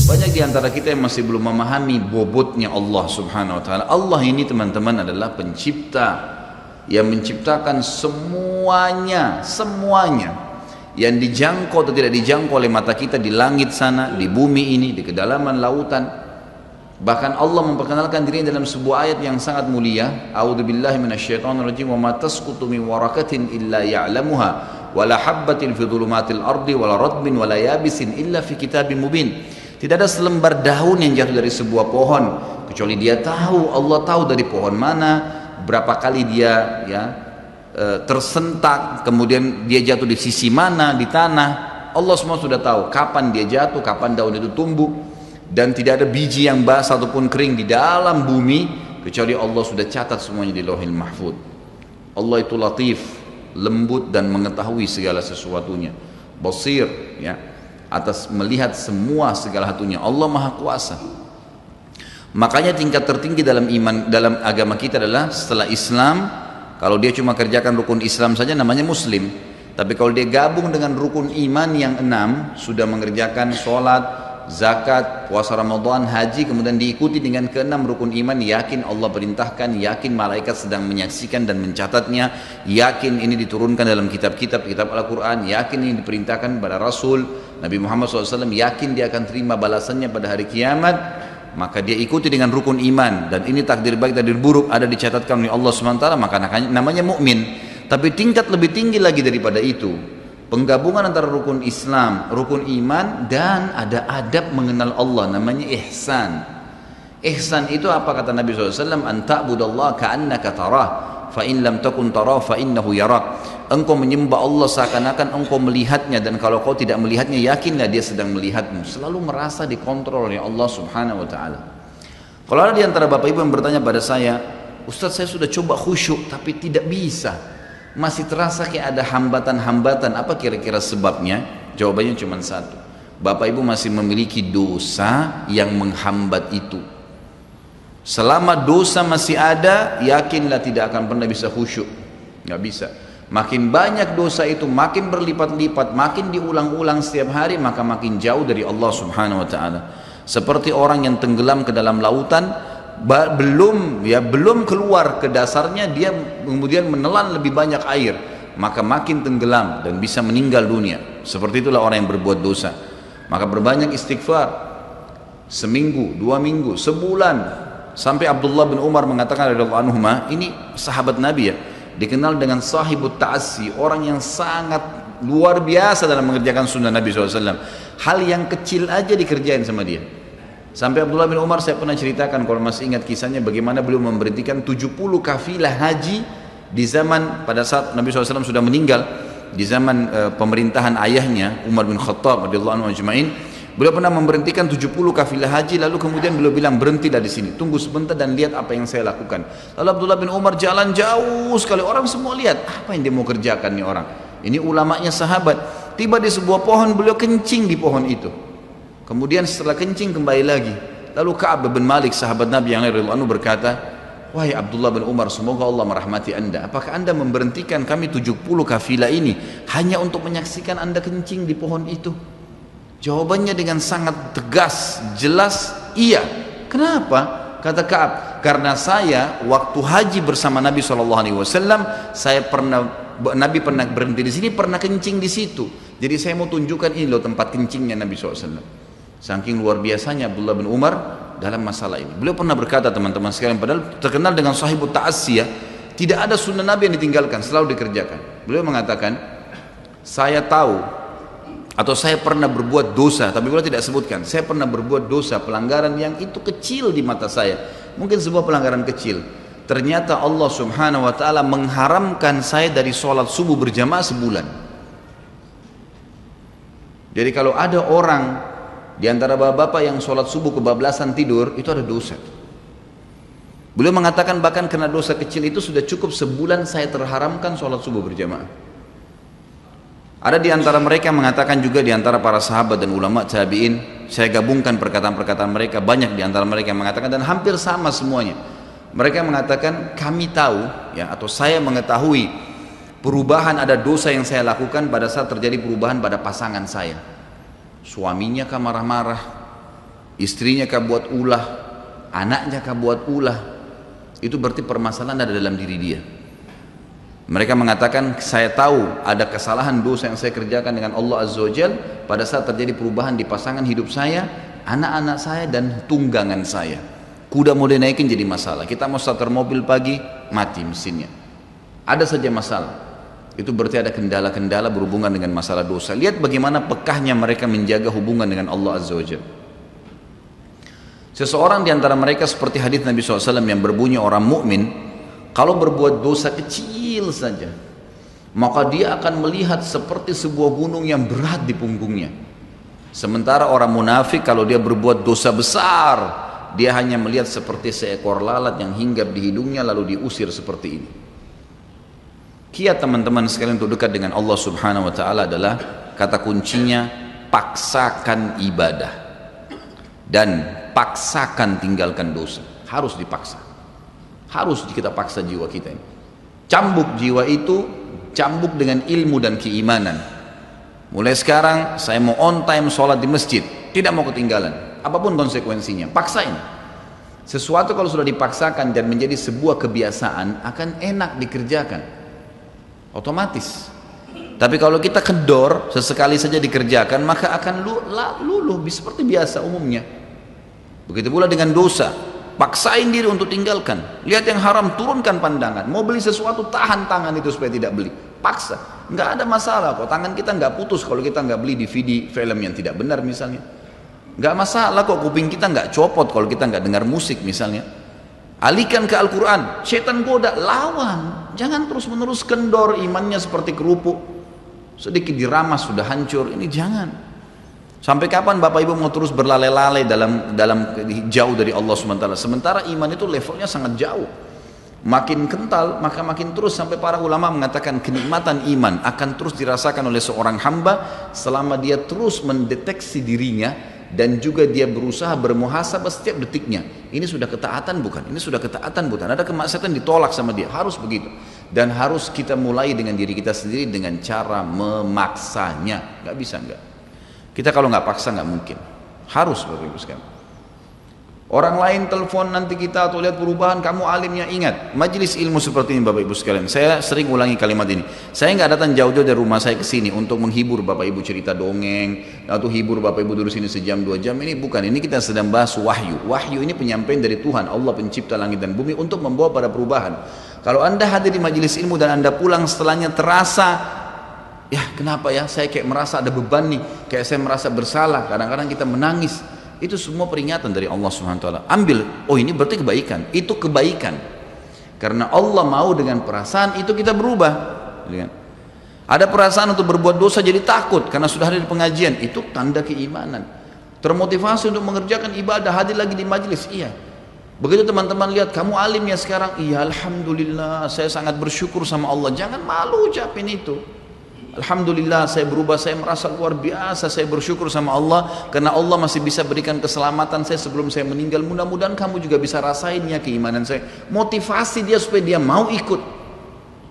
Banyak di antara kita yang masih belum memahami bobotnya Allah Subhanahu wa taala. Allah ini teman-teman adalah pencipta yang menciptakan semuanya, yang dijangkau atau tidak dijangkau oleh mata kita di langit sana, di bumi ini, di kedalaman lautan. Bahkan Allah memperkenalkan dirinya dalam sebuah ayat yang sangat mulia. A'udzubillahi minasyaitonirrajim. Wa ma tasqutu min waraqatin illa ya'lamuha wa la habbatin fi dhulumatil ardi wa la ratbin wa la yabisin illa fi kitabim mubin. Tidak ada selembar daun yang jatuh dari sebuah pohon kecuali dia tahu, Allah tahu dari pohon mana, berapa kali dia tersentak, kemudian dia jatuh di sisi mana di tanah. Allah semua sudah tahu kapan dia jatuh, kapan daun itu tumbuh, dan tidak ada biji yang basah ataupun kering di dalam bumi kecuali Allah sudah catat semuanya di Lauhil Mahfuz. Allah itu latif, lembut dan mengetahui segala sesuatunya. Basir, ya, atas melihat semua segala satunya. Allah Maha Kuasa. Makanya tingkat tertinggi dalam iman, dalam agama kita adalah setelah Islam, kalau dia cuma kerjakan rukun Islam saja namanya Muslim. Tapi kalau dia gabung dengan rukun iman yang 6, sudah mengerjakan sholat, zakat, puasa Ramadan, haji, kemudian diikuti dengan ke-6 rukun iman, yakin Allah perintahkan, yakin malaikat sedang menyaksikan dan mencatatnya, yakin ini diturunkan dalam kitab-kitab Al-Quran, yakin ini diperintahkan pada Rasul Nabi Muhammad SAW, yakin dia akan terima balasannya pada hari kiamat, maka dia ikuti dengan rukun iman, dan ini takdir baik takdir buruk ada dicatatkan oleh Allah SWT, maka namanya mukmin. Tapi tingkat lebih tinggi lagi daripada itu, penggabungan antara rukun Islam, rukun iman, dan ada adab mengenal Allah, namanya ihsan. Ihsan itu apa kata Nabi SAW? An ta'budallaha ka'annaka tarah, fa in lam takun tarah fa innahu yarak. Engkau menyembah Allah seakan-akan engkau melihatnya, dan kalau kau tidak melihatnya, yakinlah dia sedang melihatmu. Selalu merasa dikontrol oleh Allah Subhanahu wa taala. Kalau ada di antara Bapak Ibu yang bertanya pada saya, Ustaz, saya sudah coba khusyuk tapi tidak bisa, masih terasa kayak ada hambatan-hambatan, apa kira-kira sebabnya? Jawabannya cuma satu. Bapak Ibu masih memiliki dosa yang menghambat itu. Selama dosa masih ada, yakinlah tidak akan pernah bisa khusyuk. Nggak bisa. Makin banyak dosa itu, makin berlipat-lipat, makin diulang-ulang setiap hari, maka makin jauh dari Allah Subhanahu wa taala. Seperti orang yang tenggelam ke dalam lautan, belum keluar ke dasarnya, dia kemudian menelan lebih banyak air, maka makin tenggelam dan bisa meninggal dunia. Seperti itulah orang yang berbuat dosa. Maka berbanyak istighfar, seminggu, 2 minggu, sebulan. Sampai Abdullah bin Umar mengatakan radhiyallahu anhuma, ini sahabat Nabi ya, dikenal dengan sahibut ta'assi, orang yang sangat luar biasa dalam mengerjakan sunnah Nabi SAW. Hal yang kecil aja dikerjain sama dia. Sampai Abdullah bin Umar, saya pernah ceritakan kalau masih ingat kisahnya, bagaimana beliau memberhentikan 70 kafilah haji di zaman pada saat Nabi SAW sudah meninggal, di zaman pemerintahan ayahnya Umar bin Khattab radhiyallahu anhu ajma'in. Beliau pernah memberhentikan 70 kafilah haji, lalu kemudian beliau bilang, berhentilah di sini, tunggu sebentar dan lihat apa yang saya lakukan. Lalu Abdullah bin Umar jalan jauh sekali, orang semua lihat, apa yang dia mau kerjakan nih orang? Ini ulamanya sahabat. Tiba di sebuah pohon, beliau kencing di pohon itu. Kemudian setelah kencing kembali lagi. Lalu Ka'ab bin Malik, sahabat Nabi yang lain radhiyallahu anhu, berkata, wahai Abdullah bin Umar, semoga Allah merahmati anda. Apakah anda memberhentikan kami 70 kafilah ini hanya untuk menyaksikan anda kencing di pohon itu? Jawabannya dengan sangat tegas, jelas, iya. Kenapa? Kata Ka'ab, karena saya waktu haji bersama Nabi SAW, Nabi pernah berhenti di sini, pernah kencing di situ. Jadi saya mau tunjukkan ini loh tempat kencingnya Nabi SAW. Saking luar biasanya Abdullah bin Umar dalam masalah ini. Beliau pernah berkata, teman-teman sekalian, padahal terkenal dengan sahibut ta'assi ya, tidak ada sunnah Nabi yang ditinggalkan, selalu dikerjakan. Beliau mengatakan, saya tahu atau saya pernah berbuat dosa, tapi beliau tidak sebutkan, saya pernah berbuat dosa, pelanggaran yang itu kecil di mata saya, mungkin sebuah pelanggaran kecil. Ternyata Allah Subhanahu wa taala mengharamkan saya dari sholat subuh berjamaah sebulan. Jadi kalau ada orang di antara bapak-bapak yang sholat subuh kebablasan tidur, itu ada dosa. Beliau mengatakan bahkan karena dosa kecil itu sudah cukup sebulan saya terharamkan sholat subuh berjamaah. Ada di antara mereka yang mengatakan juga, di antara para sahabat dan ulama tabi'in, saya gabungkan perkataan-perkataan mereka, banyak di antara mereka yang mengatakan, dan hampir sama semuanya. Mereka mengatakan, kami tahu ya, atau saya mengetahui perubahan, ada dosa yang saya lakukan pada saat terjadi perubahan pada pasangan saya. Suaminya kah marah-marah, istrinya kah buat ulah, anaknya kah buat ulah, itu berarti permasalahan ada dalam diri dia. Mereka mengatakan, saya tahu ada kesalahan dosa yang saya kerjakan dengan Allah Azza wa Jal pada saat terjadi perubahan di pasangan hidup saya, anak-anak saya dan tunggangan saya. Kuda mau dinaikin jadi masalah, kita mau starter mobil pagi mati mesinnya, ada saja masalah. Itu berarti ada kendala-kendala berhubungan dengan masalah dosa. Lihat bagaimana pekahnya mereka menjaga hubungan dengan Allah Azza wa Jal. Seseorang di antara mereka seperti hadis Nabi SAW yang berbunyi, orang mukmin kalau berbuat dosa kecil saja, maka dia akan melihat seperti sebuah gunung yang berat di punggungnya. Sementara orang munafik kalau dia berbuat dosa besar, dia hanya melihat seperti seekor lalat yang hinggap di hidungnya lalu diusir seperti ini. Kiat teman-teman sekalian untuk dekat dengan Allah Subhanahu wa Ta'ala adalah kata kuncinya paksakan ibadah dan paksakan tinggalkan dosa. Harus dipaksa, harus kita paksa jiwa kita ini. Cambuk jiwa itu, cambuk dengan ilmu dan keimanan. Mulai sekarang saya mau on time sholat di masjid, tidak mau ketinggalan, apapun konsekuensinya, paksain. Sesuatu kalau sudah dipaksakan dan menjadi sebuah kebiasaan akan enak dikerjakan, otomatis. Tapi kalau kita kendor, sesekali saja dikerjakan, maka akan luluh seperti biasa umumnya. Begitu pula dengan dosa, paksain diri untuk tinggalkan. Lihat yang haram, turunkan pandangan. Mau beli sesuatu, tahan tangan itu supaya tidak beli, paksa. Nggak ada masalah kok, tangan kita nggak putus kalau kita nggak beli DVD film yang tidak benar misalnya. Nggak masalah kok, kuping kita nggak copot kalau kita nggak dengar musik misalnya. Alihkan ke Al-Quran, setan goda, lawan. Jangan terus menerus kendor, imannya seperti kerupuk, sedikit diramas sudah hancur. Ini jangan. Sampai kapan Bapak Ibu mau terus berlale-lale dalam jauh dari Allah SWT? Sementara iman itu levelnya sangat jauh, makin kental maka makin terus, sampai para ulama mengatakan kenikmatan iman akan terus dirasakan oleh seorang hamba selama dia terus mendeteksi dirinya dan juga dia berusaha bermuhasabah setiap detiknya. Ini sudah ketaatan bukan? Ini sudah ketaatan bukan? Ada kemaksiatan ditolak sama dia, harus begitu. Dan harus kita mulai dengan diri kita sendiri dengan cara memaksanya. Nggak bisa enggak. Kita kalau nggak paksa nggak mungkin. Harus Bapak Ibu sekalian. Orang lain telepon nanti kita atau lihat perubahan, kamu alimnya, ingat majelis ilmu seperti ini Bapak Ibu sekalian. Saya sering ulangi kalimat ini. Saya nggak datang jauh-jauh dari rumah saya ke sini untuk menghibur Bapak Ibu cerita dongeng atau hibur Bapak Ibu dulu sini sejam 2 jam. Ini bukan, ini kita sedang bahas wahyu. Wahyu ini penyampaian dari Tuhan, Allah pencipta langit dan bumi untuk membawa pada perubahan. Kalau Anda hadir di majelis ilmu dan Anda pulang setelahnya terasa, ya kenapa ya saya kayak merasa ada beban nih, kayak saya merasa bersalah, kadang-kadang kita menangis. Itu semua peringatan dari Allah SWT. Ambil, oh ini berarti kebaikan, itu kebaikan. Karena Allah mau dengan perasaan itu kita berubah. Ada perasaan untuk berbuat dosa jadi takut karena sudah hadir di pengajian, itu tanda keimanan. Termotivasi untuk mengerjakan ibadah, hadir lagi di majelis, iya. Begitu teman-teman lihat kamu alim ya sekarang, iya alhamdulillah, saya sangat bersyukur sama Allah. Jangan malu ucapin itu. Alhamdulillah saya berubah, saya merasa luar biasa, saya bersyukur sama Allah karena Allah masih bisa berikan keselamatan saya sebelum saya meninggal. Mudah-mudahan kamu juga bisa rasainnya keimanan saya. Motivasi dia supaya dia mau ikut.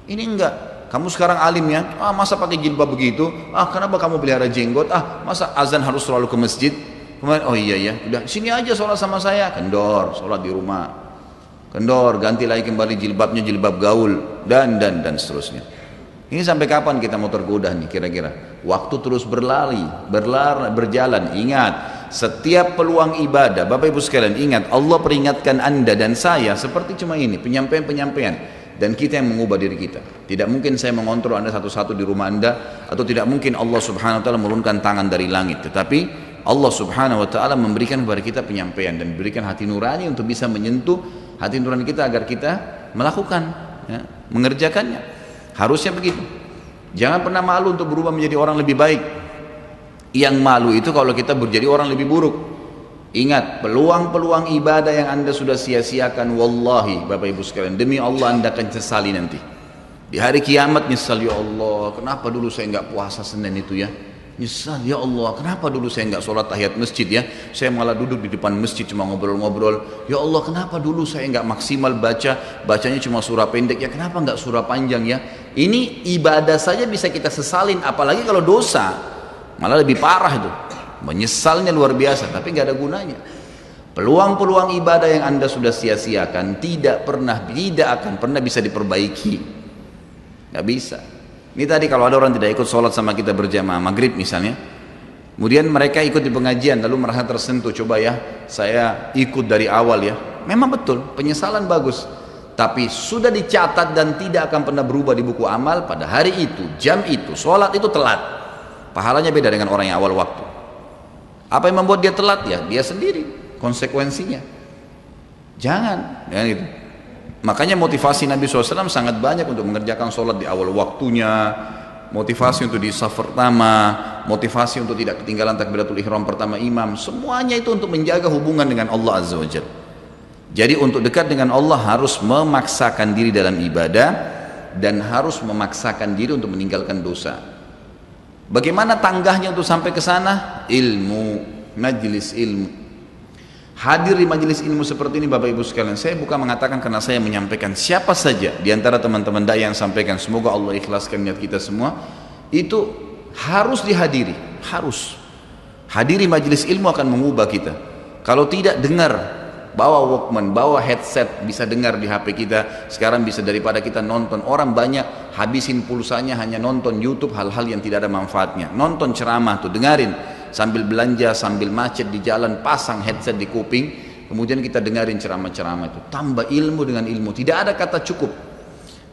Ini enggak, kamu sekarang alimnya, masa pakai jilbab begitu, kenapa kamu pelihara jenggot, masa azan harus selalu ke masjid. Kemudian, oh iya udah sini aja sholat sama saya, kendor, sholat di rumah, kendor, ganti lagi kembali jilbabnya jilbab gaul dan seterusnya. Ini sampai kapan kita mau tergoda nih kira-kira? Waktu terus berjalan. Ingat, setiap peluang ibadah, Bapak Ibu sekalian, ingat Allah peringatkan Anda dan saya seperti cuma ini, penyampaian. Dan kita yang mengubah diri kita. Tidak mungkin saya mengontrol Anda satu-satu di rumah Anda, atau tidak mungkin Allah Subhanahu wa Ta'ala menurunkan tangan dari langit. Tetapi Allah Subhanahu wa Ta'ala memberikan kepada kita penyampaian dan berikan hati nurani untuk bisa menyentuh hati nurani kita agar kita melakukan, mengerjakannya. Harusnya begitu. Jangan pernah malu untuk berubah menjadi orang lebih baik. Yang malu itu kalau kita menjadi orang lebih buruk. Ingat, peluang-peluang ibadah yang Anda sudah sia-siakan, wallahi Bapak Ibu sekalian, demi Allah Anda akan sesali nanti. Di hari kiamat nyesal, ya Allah, kenapa dulu saya nggak puasa Senin itu ya? Nyesal, ya Allah, kenapa dulu saya nggak sholat tahiyat masjid ya? Saya malah duduk di depan masjid cuma ngobrol-ngobrol. Ya Allah, kenapa dulu saya nggak maksimal bacanya cuma surah pendek ya? Kenapa nggak surah panjang ya? Ini ibadah saja bisa kita sesalin, apalagi kalau dosa, malah lebih parah itu. Menyesalnya luar biasa, tapi nggak ada gunanya. Peluang-peluang ibadah yang Anda sudah sia-siakan tidak akan pernah bisa diperbaiki. Nggak bisa. Ini tadi kalau ada orang tidak ikut sholat sama kita berjamaah maghrib misalnya, kemudian mereka ikut di pengajian lalu merasa tersentuh, coba ya saya ikut dari awal ya. Memang betul, penyesalan bagus, tapi sudah dicatat dan tidak akan pernah berubah di buku amal. Pada hari itu, jam itu, sholat itu telat, pahalanya beda dengan orang yang awal waktu. Apa yang membuat dia telat? Ya dia sendiri, konsekuensinya. Jangan ya gitu. Makanya motivasi Nabi SAW sangat banyak untuk mengerjakan sholat di awal waktunya, motivasi untuk di saf pertama, motivasi untuk tidak ketinggalan takbiratul ihram pertama imam. Semuanya itu untuk menjaga hubungan dengan Allah Azza wa Jalla. Jadi untuk dekat dengan Allah harus memaksakan diri dalam ibadah dan harus memaksakan diri untuk meninggalkan dosa. Bagaimana tangganya untuk sampai ke sana? Ilmu, majlis ilmu. Hadir di majelis ilmu seperti ini Bapak Ibu sekalian, saya bukan mengatakan karena saya menyampaikan, siapa saja di antara teman-teman dai yang sampaikan, semoga Allah ikhlaskan niat kita semua, itu harus dihadiri, harus. Hadiri majelis ilmu akan mengubah kita. Kalau tidak, dengar, bawa Walkman, bawa headset, bisa dengar di HP kita. Sekarang bisa daripada kita nonton, orang banyak habisin pulsanya hanya nonton YouTube hal-hal yang tidak ada manfaatnya. Nonton ceramah tuh, dengarin. Sambil belanja, sambil macet di jalan, pasang headset di kuping, kemudian kita dengarin ceramah-ceramah itu. Tambah ilmu dengan ilmu, tidak ada kata cukup.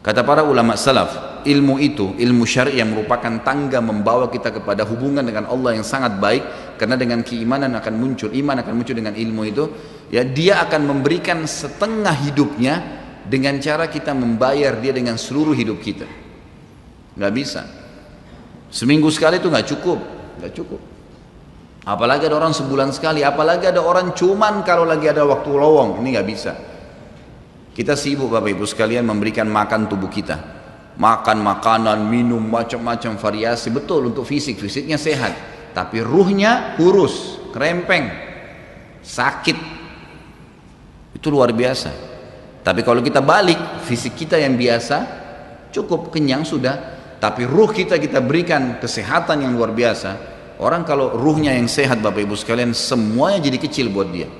Kata para ulama salaf, ilmu itu, ilmu syar'i yang merupakan tangga membawa kita kepada hubungan dengan Allah yang sangat baik, karena dengan keimanan akan muncul, iman akan muncul dengan ilmu itu, ya dia akan memberikan setengah hidupnya dengan cara kita membayar dia dengan seluruh hidup kita. Nggak bisa. Seminggu sekali itu nggak cukup, nggak cukup. Apalagi ada orang sebulan sekali, apalagi ada orang cuman kalau lagi ada waktu lowong, ini nggak bisa. Kita sibuk Bapak Ibu sekalian memberikan makan tubuh kita, makan makanan, minum macam-macam variasi, betul untuk fisiknya sehat, tapi ruhnya kurus, kerempeng, sakit, itu luar biasa. Tapi kalau kita balik, fisik kita yang biasa cukup kenyang sudah, tapi ruh kita berikan kesehatan yang luar biasa. Orang kalau ruhnya yang sehat Bapak Ibu sekalian, semuanya jadi kecil buat dia.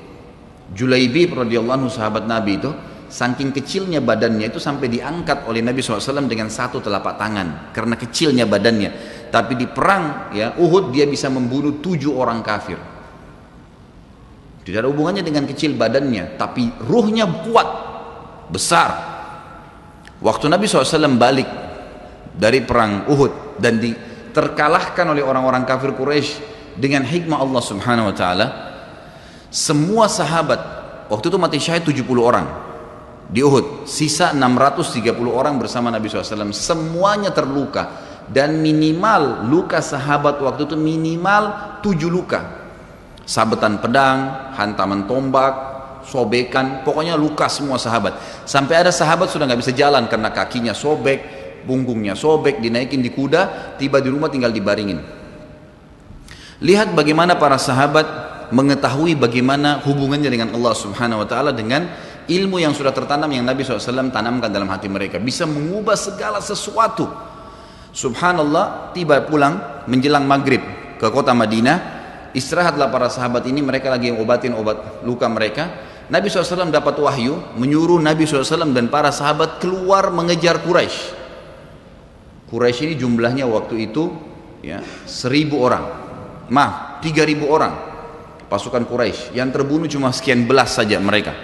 Julaibib radhiyallahu anhu sahabat Nabi itu, saking kecilnya badannya itu sampai diangkat oleh Nabi SAW dengan satu telapak tangan karena kecilnya badannya. Tapi di perang ya Uhud dia bisa membunuh 7 orang kafir. Tidak ada hubungannya dengan kecil badannya, tapi ruhnya kuat, besar. Waktu Nabi SAW balik dari perang Uhud dan terkalahkan oleh orang-orang kafir Quraisy dengan hikmah Allah Subhanahu wa taala, semua sahabat waktu itu mati syahid 70 orang di Uhud, sisa 630 orang bersama Nabi SAW, semuanya terluka, dan minimal luka sahabat waktu itu minimal 7 luka, sabetan pedang, hantaman tombak, sobekan, pokoknya luka semua sahabat. Sampai ada sahabat sudah nggak bisa jalan karena kakinya sobek, punggungnya sobek, dinaikin di kuda, tiba di rumah tinggal dibaringin. Lihat bagaimana para sahabat mengetahui bagaimana hubungannya dengan Allah Subhanahu wa taala dengan ilmu yang sudah tertanam yang Nabi SAW tanamkan dalam hati mereka, bisa mengubah segala sesuatu. Subhanallah, tiba pulang menjelang maghrib ke kota Madinah, istirahatlah para sahabat ini, mereka lagi obatin obat luka mereka. Nabi SAW dapat wahyu menyuruh Nabi SAW dan para sahabat keluar mengejar Quraisy. Quraisy ini jumlahnya waktu itu ya 1.000 orang, 3.000 orang pasukan Quraisy, yang terbunuh cuma sekian belas saja mereka.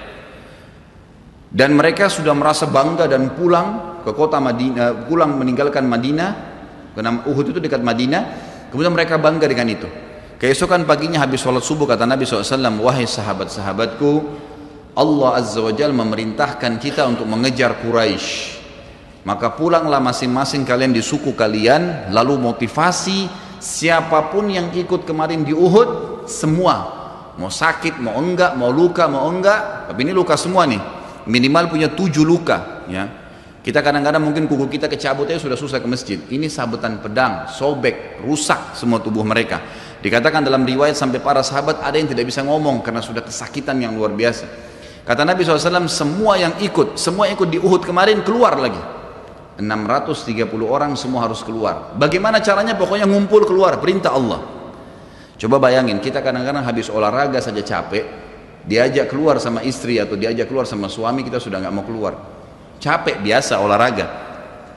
Dan mereka sudah merasa bangga dan pulang ke kota Madinah, pulang meninggalkan Madinah, karena Uhud itu dekat Madinah. Kemudian mereka bangga dengan itu. Keesokan paginya habis sholat subuh kata Nabi SAW, wahai sahabat-sahabatku, Allah Azza wa Jalla memerintahkan kita untuk mengejar Quraisy. Maka pulanglah masing-masing kalian di suku kalian, lalu motivasi siapapun yang ikut kemarin di Uhud, semua mau sakit, mau enggak, mau luka, mau enggak, tapi ini luka semua nih, minimal punya 7 luka ya. Kita kadang-kadang mungkin kuku kita kecabut aja sudah susah ke masjid, ini sabetan pedang, sobek, rusak semua tubuh mereka. Dikatakan dalam riwayat sampai para sahabat ada yang tidak bisa ngomong karena sudah kesakitan yang luar biasa. Kata Nabi SAW, semua yang ikut di Uhud kemarin keluar lagi. 630 orang semua harus keluar. Bagaimana caranya? Pokoknya ngumpul keluar, perintah Allah. Coba bayangin, kita kadang-kadang habis olahraga saja capek, Diajak keluar sama istri atau diajak keluar sama suami, kita sudah nggak mau keluar. Capek biasa olahraga.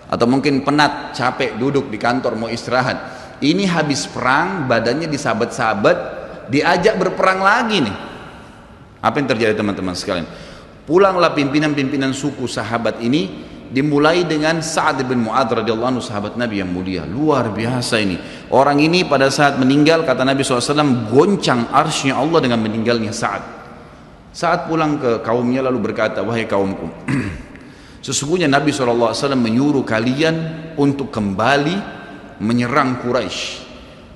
Atau mungkin penat, capek duduk di kantor mau istirahat. Ini habis perang, badannya disabat-sabat, diajak berperang lagi nih. Apa yang terjadi teman-teman sekalian? Pulanglah pimpinan-pimpinan suku sahabat ini, dimulai dengan Sa'ad bin Mu'adz radhiyallahu anhu, sahabat Nabi yang mulia. Luar biasa ini. Orang ini pada saat meninggal, kata Nabi SAW, goncang arsy-Nya Allah dengan meninggalnya Sa'ad. Saat pulang ke kaumnya lalu berkata, wahai kaumku, sesungguhnya Nabi SAW menyuruh kalian untuk kembali menyerang Quraisy.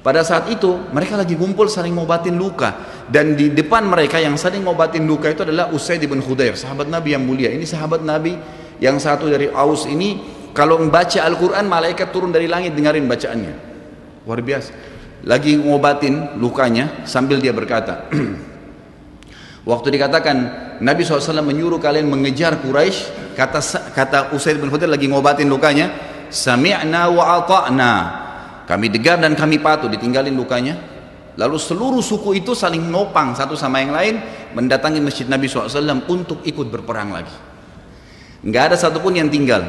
Pada saat itu mereka lagi kumpul saling ngobatin luka, dan di depan mereka yang saling ngobatin luka itu adalah Usaid bin Khudair, sahabat Nabi yang mulia. Ini sahabat Nabi yang satu dari Aus ini, kalau membaca Al-Quran malaikat turun dari langit dengarin bacaannya. Luar biasa. Lagi ngobatin lukanya sambil dia berkata, waktu dikatakan Nabi SAW menyuruh kalian mengejar Quraisy, kata Usaid bin Khudair lagi ngobatin lukanya, sami'na wa ata'na, kami dengar dan kami patuh, ditinggalin lukanya. Lalu seluruh suku itu saling nopang satu sama yang lain, mendatangi masjid Nabi SAW untuk ikut berperang lagi. Nggak ada satupun yang tinggal.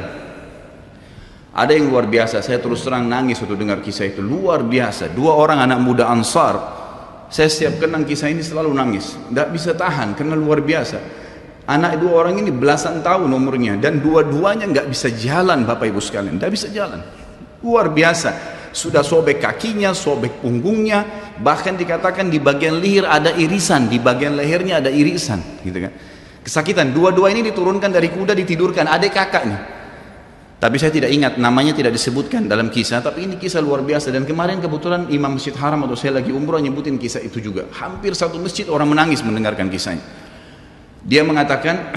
Ada yang luar biasa, saya terus terang nangis waktu dengar kisah itu. Luar biasa, dua orang anak muda Ansar, saya setiap kenang kisah ini selalu nangis, nggak bisa tahan karena luar biasa. Anak dua orang ini belasan tahun umurnya, dan dua-duanya nggak bisa jalan, Bapak Ibu sekalian, nggak bisa jalan. Luar biasa. Sudah sobek kakinya, sobek punggungnya, bahkan dikatakan di bagian leher ada irisan, di bagian lehernya ada irisan, gitu kan. Kesakitan. Dua-dua ini diturunkan dari kuda, ditidurkan, adik kakaknya. Tapi saya tidak ingat, namanya tidak disebutkan dalam kisah, tapi ini kisah luar biasa. Dan kemarin kebetulan Imam Masjid Haram atau saya lagi umrah nyebutin kisah itu juga. Hampir satu masjid orang menangis mendengarkan kisahnya. Dia mengatakan,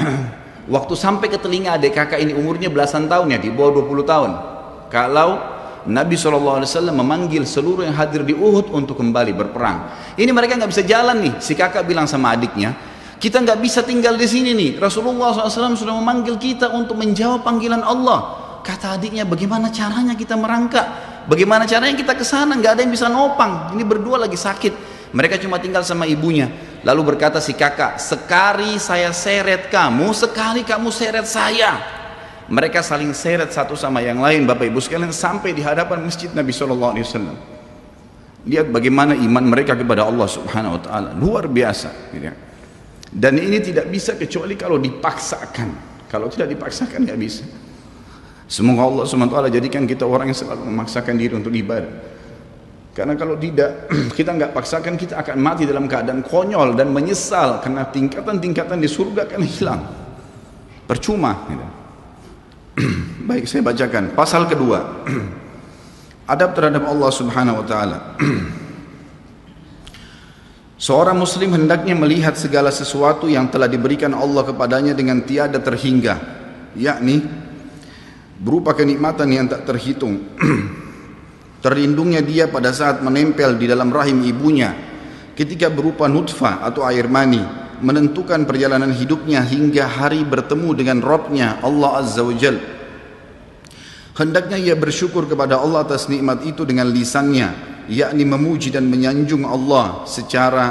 waktu sampai ke telinga adik kakak ini umurnya belasan tahun ya, di bawah 20 tahun. Kalau Nabi SAW memanggil seluruh yang hadir di Uhud untuk kembali berperang. Ini mereka nggak bisa jalan nih. Si kakak bilang sama adiknya, kita nggak bisa tinggal di sini nih. Rasulullah SAW sudah memanggil kita untuk menjawab panggilan Allah. Kata adiknya, bagaimana caranya kita merangkak? Bagaimana caranya kita ke sana? Nggak ada yang bisa nopang. Ini berdua lagi sakit. Mereka cuma tinggal sama ibunya. Lalu berkata si kakak, sekali saya seret kamu, sekali kamu seret saya. Mereka saling seret satu sama yang lain, Bapak Ibu sekalian, sampai di hadapan masjid Nabi SAW. Lihat bagaimana iman mereka kepada Allah Subhanahu Wa Taala, luar biasa. Dan ini tidak bisa kecuali kalau dipaksakan. Kalau tidak dipaksakan nggak bisa. Semoga Allah Subhanahu Wa Taala jadikan kita orang yang selalu memaksakan diri untuk ibadah. Karena kalau tidak, kita nggak paksakan, kita akan mati dalam keadaan konyol dan menyesal karena tingkatan-tingkatan di surga akan hilang. Percuma. Baik, saya bacakan pasal kedua. Adab terhadap Allah Subhanahu Wa Taala. Seorang muslim hendaknya melihat segala sesuatu yang telah diberikan Allah kepadanya dengan tiada terhingga, yakni berupa kenikmatan yang tak terhitung. Terlindungnya dia pada saat menempel di dalam rahim ibunya ketika berupa nutfah atau air mani, menentukan perjalanan hidupnya hingga hari bertemu dengan Rabb-Nya Allah Azza wa Jal. Hendaknya ia bersyukur kepada Allah atas nikmat itu dengan lisannya, yakni memuji dan menyanjung Allah secara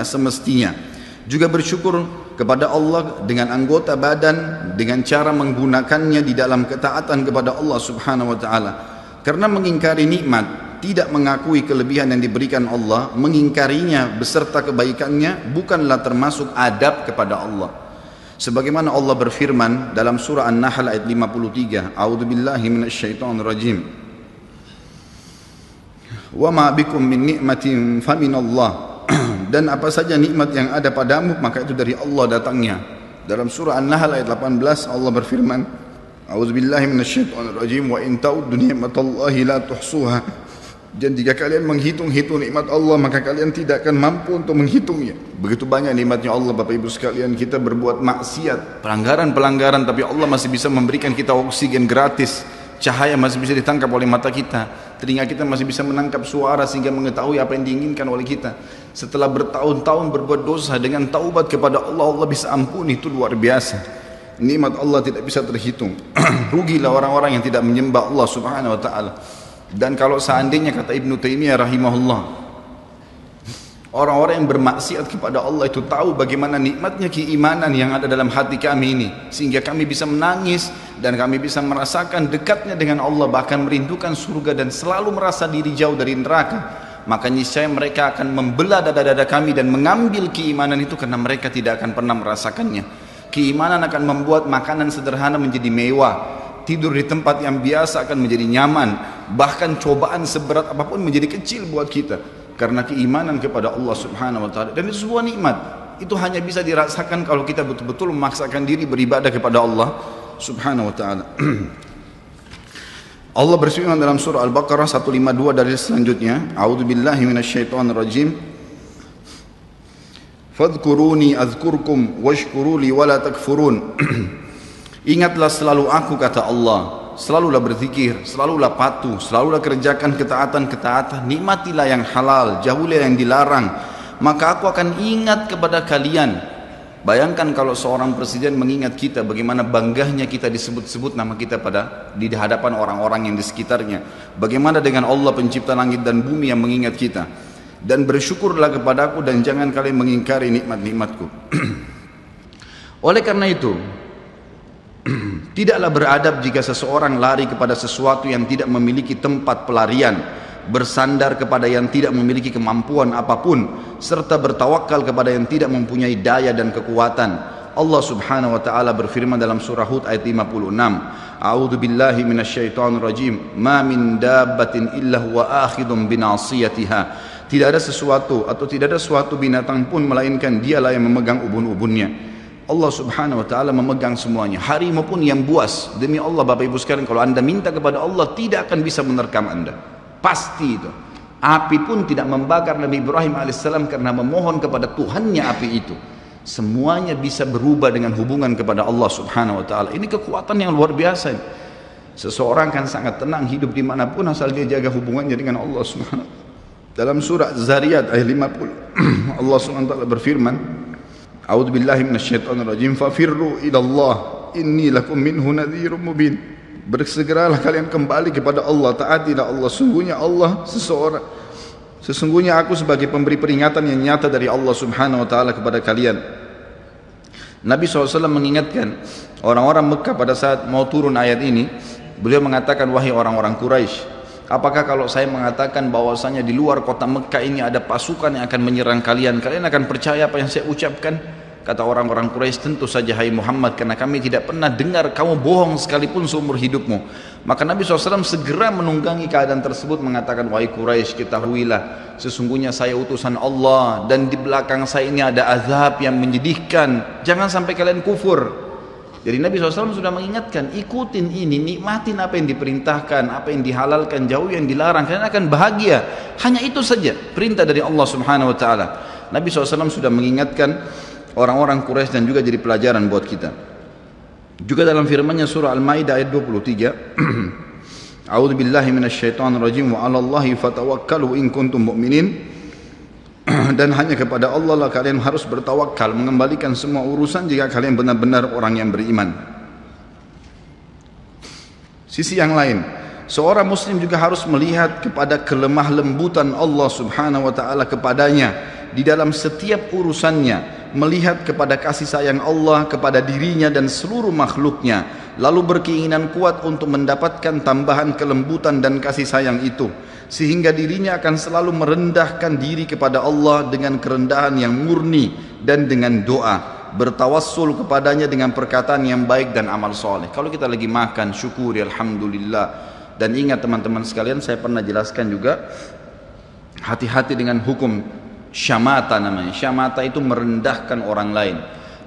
semestinya. Juga bersyukur kepada Allah dengan anggota badan, dengan cara menggunakannya di dalam ketaatan kepada Allah Subhanahu wa Ta'ala. Karena mengingkari nikmat, tidak mengakui kelebihan yang diberikan Allah, mengingkarinya beserta kebaikannya bukanlah termasuk adab kepada Allah. Sebagaimana Allah berfirman dalam surah An-Nahl ayat 53, A'udzubillahi minasyaitonirrajim. Wa ma bikum min ni'matin faminallah. Dan apa saja nikmat yang ada padamu maka itu dari Allah datangnya. Dalam surah An-Nahl ayat 18 Allah berfirman, A'udzubillahi minasyaitonirrajim, wa in ta'uddu ni'matallahi la tuhsuha. Dan jika kalian menghitung-hitung nikmat Allah maka kalian tidak akan mampu untuk menghitungnya. Begitu banyak nikmatnya Allah, Bapak Ibu sekalian. Kita berbuat maksiat, pelanggaran-pelanggaran, tapi Allah masih bisa memberikan kita oksigen gratis, cahaya masih bisa ditangkap oleh mata kita, telinga kita masih bisa menangkap suara sehingga mengetahui apa yang diinginkan oleh kita. Setelah bertahun-tahun berbuat dosa, dengan taubat kepada Allah, Allah bisa ampuni. Itu luar biasa. Nikmat Allah tidak bisa terhitung. Rugilah orang-orang yang tidak menyembah Allah Subhanahu wa Ta'ala. Dan kalau seandainya, kata Ibnu Taimiyah rahimahullah, Orang-orang yang bermaksiat kepada Allah itu tahu bagaimana nikmatnya keimanan yang ada dalam hati kami ini, sehingga kami bisa menangis dan kami bisa merasakan dekatnya dengan Allah, bahkan merindukan surga dan selalu merasa diri jauh dari neraka. Maka niscaya mereka akan membelah dada-dada kami dan mengambil keimanan itu, karena mereka tidak akan pernah merasakannya. Keimanan akan membuat makanan sederhana menjadi mewah, tidur di tempat yang biasa akan menjadi nyaman, bahkan cobaan seberat apapun menjadi kecil buat kita, karena keimanan kepada Allah Subhanahu wa taala. Dan itu sebuah nikmat. Itu hanya bisa dirasakan kalau kita betul-betul memaksakan diri beribadah kepada Allah Subhanahu wa taala. Allah berfirman dalam surah Al-Baqarah 152 dari selanjutnya, A'udzubillahi minasyaitonirrajim. Fadhkuruni azkurkum washkuruli wala takfurun. Ingatlah selalu aku, kata Allah. Selalulah berzikir, selalulah patuh, selalulah kerjakan ketaatan-ketaatan, nikmatilah yang halal, jauhilah yang dilarang, maka aku akan ingat kepada kalian. Bayangkan kalau seorang presiden mengingat kita, bagaimana bangganya kita disebut-sebut nama kita di hadapan orang-orang yang di sekitarnya. Bagaimana dengan Allah pencipta langit dan bumi yang mengingat kita. Dan bersyukurlah kepadaku dan jangan kalian mengingkari nikmat-nikmatku. Oleh karena itu, tidaklah beradab jika seseorang lari kepada sesuatu yang tidak memiliki tempat pelarian, bersandar kepada yang tidak memiliki kemampuan apapun, serta bertawakal kepada yang tidak mempunyai daya dan kekuatan. Allah Subhanahu wa taala berfirman dalam surah Hud ayat 56, A'udzu billahi minasyaitonir rajim, ma min dabbatin illa huwa akhidun binasiyatiha. Tidak ada sesuatu atau tidak ada suatu binatang pun melainkan dialah yang memegang ubun-ubunnya. Allah Subhanahu wa taala memegang semuanya. Harimau pun yang buas. Demi Allah Bapak Ibu sekalian, kalau Anda minta kepada Allah, tidak akan bisa menerkam Anda. Pasti itu. Api pun tidak membakar Nabi Ibrahim alaihissalam karena memohon kepada Tuhannya api itu. Semuanya bisa berubah dengan hubungan kepada Allah Subhanahu wa taala. Ini kekuatan yang luar biasa. Seseorang kan sangat tenang hidup dimanapun asal dia jaga hubungannya dengan Allah Subhanahu wa taala. Dalam surah Zariyat ayat 50 Allah Subhanahu wa taala berfirman, A'udzu billahi minasyaitonir rajim, fafirru ila Allah inni lakum minhu nadhirun mubin. Bersegeralah kalian kembali kepada Allah, taatilah Allah, sesungguhnya aku sebagai pemberi peringatan yang nyata dari Allah Subhanahu wa taala kepada kalian. Nabi SAW mengingatkan orang-orang Mekah pada saat mau turun ayat ini. Beliau mengatakan, wahai orang-orang Quraisy, apakah kalau saya mengatakan bahwasanya di luar kota Mekah ini ada pasukan yang akan menyerang kalian, kalian akan percaya apa yang saya ucapkan? Kata orang-orang Quraisy, tentu saja hai Muhammad, karena kami tidak pernah dengar kamu bohong sekalipun seumur hidupmu. Maka Nabi SAW segera menunggangi keadaan tersebut, mengatakan, wahai Quraisy, ketahuilah sesungguhnya saya utusan Allah dan di belakang saya ini ada azab yang menyedihkan, jangan sampai kalian kufur. Jadi Nabi SAW sudah mengingatkan, ikutin ini, nikmatin apa yang diperintahkan, apa yang dihalalkan, jauh yang dilarang, kalian akan bahagia. Hanya itu saja perintah dari Allah Subhanahu wa taala. Nabi SAW sudah mengingatkan orang-orang Quraisy dan juga jadi pelajaran buat kita. Juga dalam firman-Nya surah Al-Maidah ayat 23, A'udzu billahi minasyaitonir rajim wa 'alallahi fatawakkalu in kuntum mu'minin. Dan hanya kepada Allah lah kalian harus bertawakal, mengembalikan semua urusan jika kalian benar-benar orang yang beriman. Sisi yang lain, seorang muslim juga harus melihat kepada kelemah lembutan Allah Subhanahu wa taala kepadanya di dalam setiap urusannya, melihat kepada kasih sayang Allah kepada dirinya dan seluruh makhluknya, lalu berkeinginan kuat untuk mendapatkan tambahan kelembutan dan kasih sayang itu, sehingga dirinya akan selalu merendahkan diri kepada Allah dengan kerendahan yang murni dan dengan doa, bertawassul kepadanya dengan perkataan yang baik dan amal soleh. Kalau kita lagi makan, syukuri alhamdulillah. Dan ingat teman-teman sekalian, saya pernah jelaskan juga, hati-hati dengan hukum syamata namanya. Syamata itu merendahkan orang lain.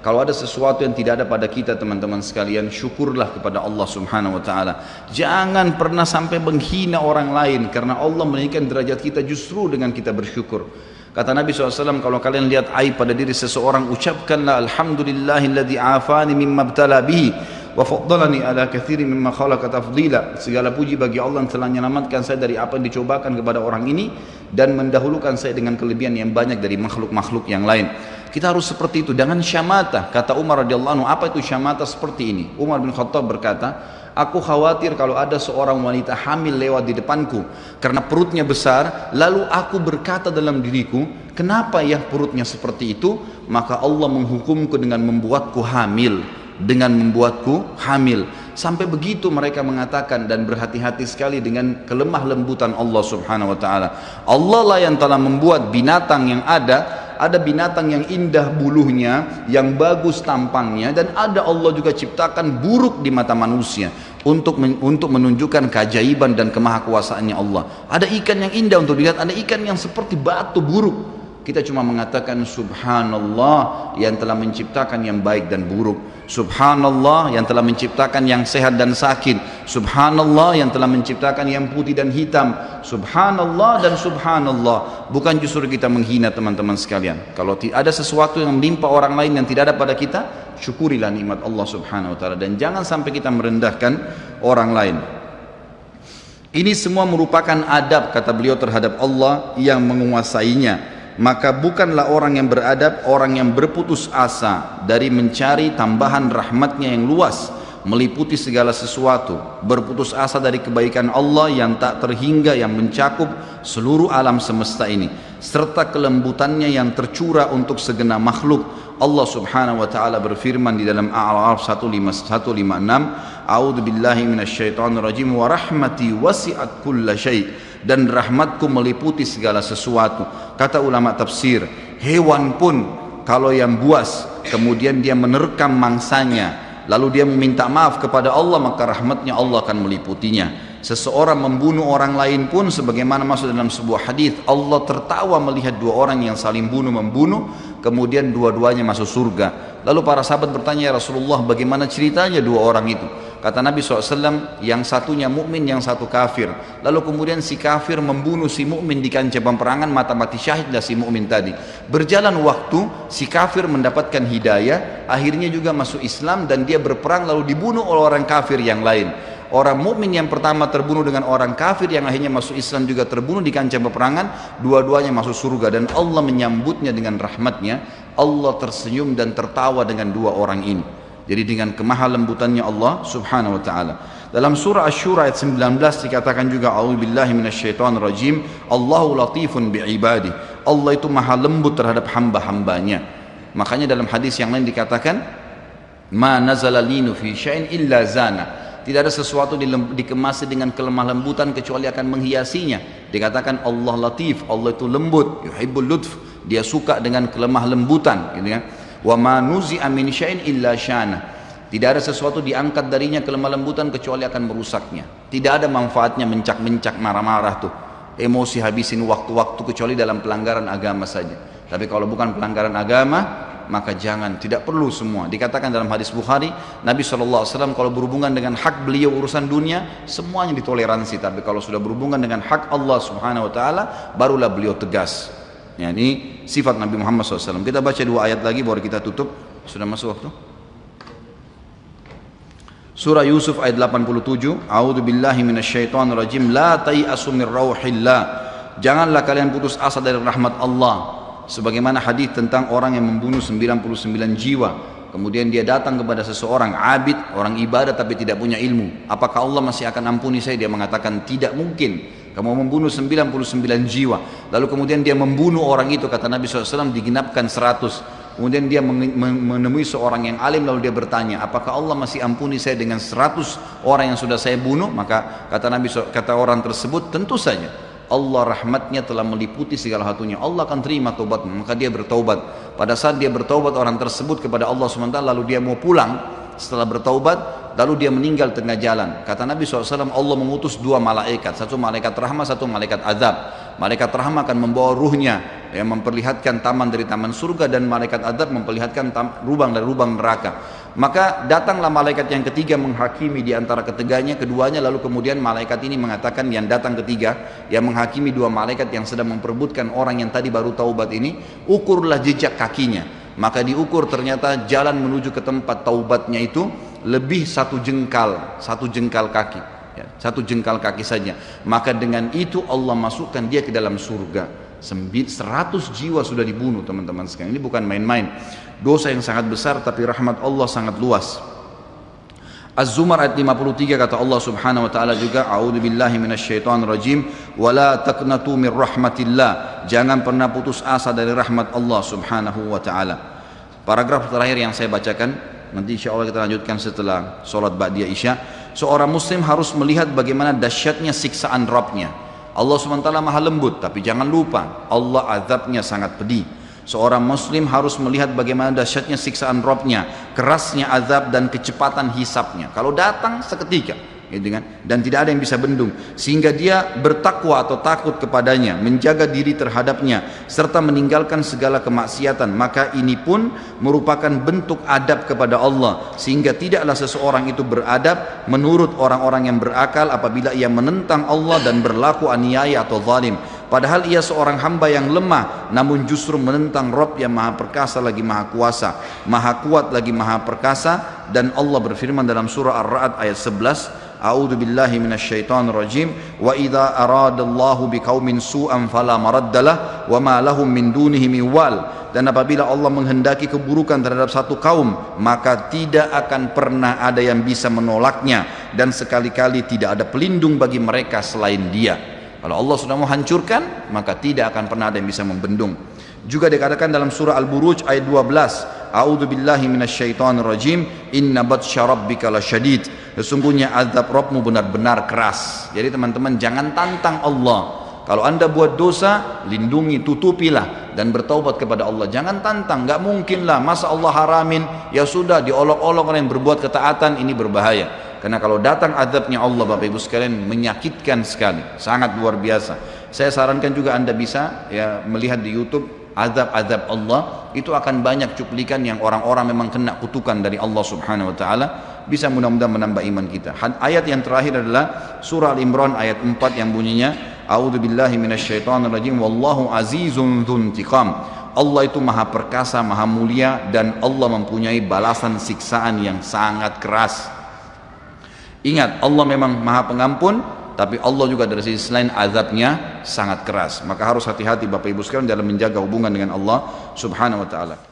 Kalau ada sesuatu yang tidak ada pada kita teman-teman sekalian, syukurlah kepada Allah Subhanahu wa taala. Jangan pernah sampai menghina orang lain, karena Allah menaikkan derajat kita justru dengan kita bersyukur. Kata Nabi SAW, kalau kalian lihat aib pada diri seseorang, ucapkanlah alhamdulillahilladzi afani mimma ibtala bihi wa faddalani ala katsirin mimma khalaqa tafdila. Segala puji bagi Allah yang telah menyelamatkan saya dari apa yang dicobakan kepada orang ini dan mendahulukan saya dengan kelebihan yang banyak dari makhluk-makhluk yang lain. Kita harus seperti itu, jangan syamata. Kata Umar radhiyallahu anhu, apa itu syamata seperti ini? Umar bin Khattab berkata, Aku khawatir kalau ada seorang wanita hamil lewat di depanku karena perutnya besar, lalu aku berkata dalam diriku, kenapa ya perutnya seperti itu? Maka Allah menghukumku dengan membuatku hamil, sampai begitu mereka mengatakan, dan berhati-hati sekali dengan kelemah lembutan Allah subhanahu wa ta'ala. Allah lah yang telah membuat binatang yang ada binatang yang indah bulunya, yang bagus tampangnya, dan ada Allah juga ciptakan buruk di mata manusia untuk menunjukkan keajaiban dan kemahakuasaannya Allah. Ada ikan yang indah untuk dilihat, ada ikan yang seperti batu buruk. Kita cuma mengatakan subhanallah yang telah menciptakan yang baik dan buruk, subhanallah yang telah menciptakan yang sehat dan sakit, subhanallah yang telah menciptakan yang putih dan hitam, subhanallah dan subhanallah. Bukan justru kita menghina teman-teman sekalian. Kalau ada sesuatu yang menimpa orang lain yang tidak ada pada kita, syukurilah nikmat Allah subhanahu wa ta'ala, dan jangan sampai kita merendahkan orang lain. Ini semua merupakan adab, kata beliau, terhadap Allah yang menguasainya. Maka bukanlah orang yang beradab orang yang berputus asa dari mencari tambahan rahmatnya yang luas, meliputi segala sesuatu, berputus asa dari kebaikan Allah yang tak terhingga, yang mencakup seluruh alam semesta ini, serta kelembutannya yang tercurah untuk segenap makhluk. Allah subhanahu wa ta'ala berfirman di dalam A'raf 156, A'udzu billahi minasyaitonir rajim, wa rahmati wasi'at kulla syai', dan rahmatku meliputi segala sesuatu. Kata ulama tafsir, hewan pun kalau yang buas kemudian dia menerkam mangsanya lalu dia meminta maaf kepada Allah, maka rahmatnya Allah akan meliputinya. Seseorang membunuh orang lain pun, sebagaimana masuk dalam sebuah hadis, Allah tertawa melihat dua orang yang saling membunuh, kemudian dua-duanya masuk surga. Lalu para sahabat bertanya, ya Rasulullah, bagaimana ceritanya dua orang itu? Kata Nabi SAW, yang satunya mukmin, yang satu kafir. Lalu kemudian si kafir membunuh si mukmin di kancah peperangan, mati syahidlah si mukmin tadi. Berjalan waktu, si kafir mendapatkan hidayah, akhirnya juga masuk Islam, dan dia berperang lalu dibunuh oleh orang kafir yang lain. Orang mukmin yang pertama terbunuh dengan orang kafir yang akhirnya masuk Islam juga terbunuh di kancah peperangan, dua-duanya masuk surga, dan Allah menyambutnya dengan rahmatnya. Allah tersenyum dan tertawa dengan dua orang ini. Jadi dengan kemahalembutannya Allah subhanahu wa ta'ala. Dalam surah Asy-Syura ayat 19 dikatakan juga, a'udzubillahi minasyaitonir rajim, Allahu latifun bi'ibadi. Allah itu maha lembut terhadap hamba-hambanya. Makanya dalam hadis yang lain dikatakan, ma nazala linu fi syai'in illa zana. Tidak ada sesuatu dikemasi dengan kelemah lembutan kecuali akan menghiasinya. Dikatakan Allah latif, Allah itu lembut, yuhibbul lutf, dia suka dengan kelemah lembutan, gitu kan. Wa ma nuzi'a min syai'in illa syana. Tidak ada sesuatu diangkat darinya kelemah lembutan kecuali akan merusaknya. Tidak ada manfaatnya mencak-mencak, marah-marah tuh, emosi habisin waktu-waktu, kecuali dalam pelanggaran agama saja. Tapi kalau bukan pelanggaran agama, maka jangan, tidak perlu semua. Dikatakan dalam hadis Bukhari, Nabi SAW kalau berhubungan dengan hak beliau urusan dunia, semuanya ditoleransi. Tapi kalau sudah berhubungan dengan hak Allah subhanahu wa ta'ala, barulah beliau tegas. Ya, ini sifat Nabi Muhammad SAW. Kita baca dua ayat lagi baru kita tutup. Sudah masuk waktu? Surah Yusuf ayat 87. A'udzu billahi minasyaitonir rajim. La tai'asu mir rauhillah. Janganlah kalian putus asa dari rahmat Allah. Sebagaimana hadis tentang orang yang membunuh 99 jiwa. Kemudian dia datang kepada seseorang abid, orang ibadah tapi tidak punya ilmu. Apakah Allah masih akan ampuni saya? Dia mengatakan tidak mungkin. Kamu membunuh 99 jiwa. Lalu kemudian dia membunuh orang itu, kata Nabi SAW, digenapkan 100. Kemudian dia menemui seorang yang alim, lalu dia bertanya, apakah Allah masih ampuni saya dengan 100 orang yang sudah saya bunuh? Maka kata Nabi, kata orang tersebut, tentu saja Allah rahmatnya telah meliputi segala satunya, Allah akan terima taubat. Maka dia bertaubat. Pada saat dia bertaubat orang tersebut kepada Allah SWT, lalu dia mau pulang setelah bertaubat, lalu dia meninggal tengah jalan. Kata Nabi SAW, Allah mengutus dua malaikat, satu malaikat rahmah, satu malaikat azab. Malaikat rahmah akan membawa ruhnya yang memperlihatkan taman dari taman surga, dan malaikat azab memperlihatkan lubang dari lubang neraka. Maka datanglah malaikat yang ketiga menghakimi di antara keduanya, lalu kemudian malaikat ini mengatakan, yang datang ketiga yang menghakimi dua malaikat yang sedang memperebutkan orang yang tadi baru taubat ini, ukurlah jejak kakinya. Maka diukur, ternyata jalan menuju ke tempat taubatnya itu lebih satu jengkal kaki, ya, satu jengkal kaki saja. Maka dengan itu Allah masukkan dia ke dalam surga. 100 jiwa sudah dibunuh, teman-teman sekalian. Ini bukan main-main. Dosa yang sangat besar, tapi rahmat Allah sangat luas. Az-Zumar ayat 53 kata Allah Subhanahu wa taala juga, a'udzubillahi minasyaitonir rajim, wala taqnatu mir rahmatillah. Jangan pernah putus asa dari rahmat Allah Subhanahu wa taala. Paragraf terakhir yang saya bacakan, nanti insyaallah kita lanjutkan setelah salat ba'diyah Isya. Seorang muslim harus melihat bagaimana dahsyatnya siksaan Rabbnya. Allah SWT maha lembut, tapi jangan lupa Allah azabnya sangat pedih. Seorang muslim harus melihat bagaimana dahsyatnya siksaan Rabbnya, kerasnya azab dan kecepatan hisabnya. Kalau datang seketika, gitu kan? Dan tidak ada yang bisa bendung, sehingga dia bertakwa atau takut kepadanya, menjaga diri terhadapnya, serta meninggalkan segala kemaksiatan. Maka ini pun merupakan bentuk adab kepada Allah, sehingga tidaklah seseorang itu beradab menurut orang-orang yang berakal apabila ia menentang Allah dan berlaku aniaya atau zalim. Padahal ia seorang hamba yang lemah, namun justru menentang Rabb yang maha perkasa lagi maha kuasa, maha kuat lagi maha perkasa. Dan Allah berfirman dalam surah Ar-Ra'd ayat 11, A'udzu billahi minasyaitonir rajim, wa idza aradallahu biqaumin su'an fala maraddalah wa ma lahum min dunihi min wal. Dan apabila Allah menghendaki keburukan terhadap satu kaum, maka tidak akan pernah ada yang bisa menolaknya, dan sekali-kali tidak ada pelindung bagi mereka selain Dia. Kalau Allah sudah mau hancurkan, maka tidak akan pernah ada yang bisa membendung. Juga dikatakan dalam surah Al-Buruj ayat 12, A'udzu billahi minasyaitonir rajim, inna batsya rabbika lasyadid. Sesungguhnya azab Rabbmu benar-benar keras. Jadi teman-teman, jangan tantang Allah. Kalau anda buat dosa, lindungi, tutupilah dan bertaubat kepada Allah. Jangan tantang, nggak mungkin lah, masa Allah haramin, ya sudah diolok-olok orang yang berbuat ketaatan, ini berbahaya. Karena kalau datang azabnya Allah, Bapak Ibu sekalian, menyakitkan sekali, sangat luar biasa. Saya sarankan juga anda bisa ya melihat di YouTube azab-azab Allah, itu akan banyak cuplikan yang orang-orang memang kena kutukan dari Allah Subhanahu wa taala. Bisa mudah-mudahan menambah iman kita. Ayat yang terakhir adalah surah Al-Imran ayat 4 yang bunyinya, A'udzu billahi minasyaitonir rajim, wallahu azizun dzuntiqam. Allah itu maha perkasa, maha mulia, dan Allah mempunyai balasan siksaan yang sangat keras. Ingat, Allah memang maha pengampun, tapi Allah juga dari sisi lain azabnya sangat keras. Maka harus hati-hati Bapak Ibu sekalian dalam menjaga hubungan dengan Allah Subhanahu wa taala.